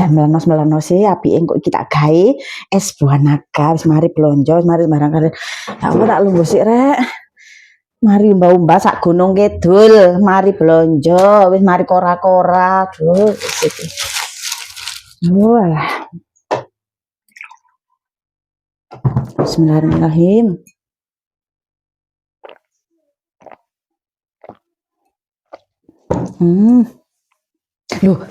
jan melenos sih apike engko kita gawe es buah naga wis mari blonjo mari barang kali ya Allah tak lungguh sik rek mari mbah-mbah sak gunung kidul mari blonjo wis mari kora-kora aduh iki walah Bismillahirrahmanirrahim. Loh.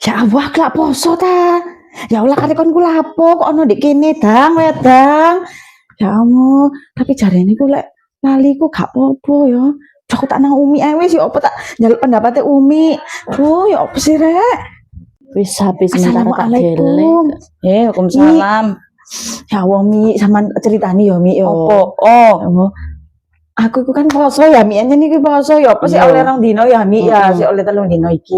Ya Allah, kelak poso ta. Ya Allah, kare kon ku lapo kok ono ndek kene, Dang, wedang. Ya Allah, tapi jarene ku lek lali ku gak popo ya. Aku tak nang Umi ae wis ya apa tak njaluk pendapatnya Umi. Duh, ya apa sih, Rek? Wis habis sementara tak Assalamualaikum. Waalaikumsalam. Ya Allah, Mi, sampean ceritani ya, Mi ya. Opo? Oh. Aku iku kan poso ya, Mi. Anjen iki poso ya. Apa sih oleh rong dino ya, Mi ya, sik oleh 3 dino iki.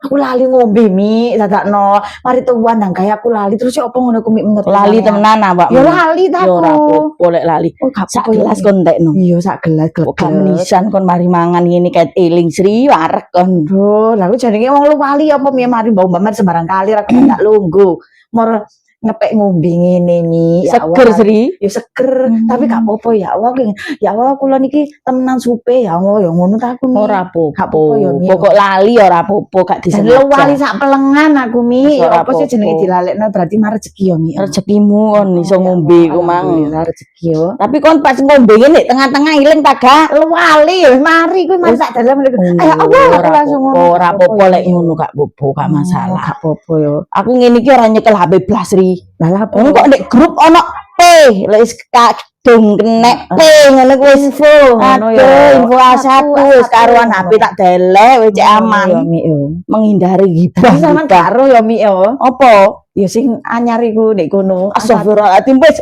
Aku lali ngombe Mi, dadakno. Mari tuwan nang kaya aku lali terus ya apa ngono ku Mi menurut Lali temenan awak. Ya lali ta aku. Ya ora apa-apa lek lali. Sak gelas kon entekno. Iya, sak gelas Kok menisan kon mari mangan ngene ket eling Sri warek kon. Duh, lha aku jenenge wong lu wali apa Mi mari mbah-mbah sembarang kali ra tak lungguh. Mor ngepek ngombe ngene Mi. Seger Sri. Ya seger, tapi gak apa-apa ya Allah. Ya Allah kula niki temenan supe ya Allah ya ngono ta aku Mi. Ora apa-apa ya Mi. Pokok lali ora apa-apa gak disengaja. Lali sak pelengan aku Mi. Ora Apa sih jenenge dilalekno berarti mah rezeki ya Mi. Rezekimu kon iso ngombe ku mang. Rezeki yo. Tapi kon pas ngombe ngene tengah-tengah iling ta gak? Lali ya mari kuwi mari tak dalam. Ayo Allah aku langsung ngono. Ora apa-apa lek ngono gak apa-apa gak masalah. Gak apa-apa yo. Aku ngene iki ora nyekel HP blas Sri. Lah apa kok ndek grup ono P lek kadung kenek P ngono kuwi info ngono ya. Info A1 wis karuan HP tak delek wis aman. Ya Mi yo. Menghindari gibah. Sampeyan karo ya Mi yo. Apa? Ya sing anyar iku ndek kono. Astagfirullahaladzim wis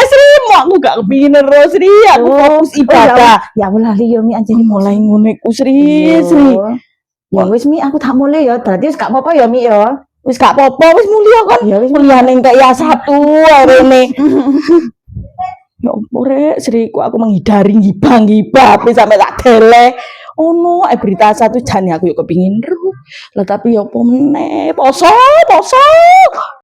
Sri, aku gak kepingin terus Sri, aku fokus ibadah. Ya Allah li yo Mi anjene mulai ngono iku Sri. Ya wis Mi aku tak mulai ya. Berarti wis gak apa-apa ya Mi ya. Wis gak apa-apa wis mulia kon. Ya wis mulia ning kaya A1 rene. Ya ampun Rek, Sri aku menghindari gibah tapi sampai tak delek. Ono berita satu jane aku yo kepingin ru. Lah tapi yo apa meneh, poso.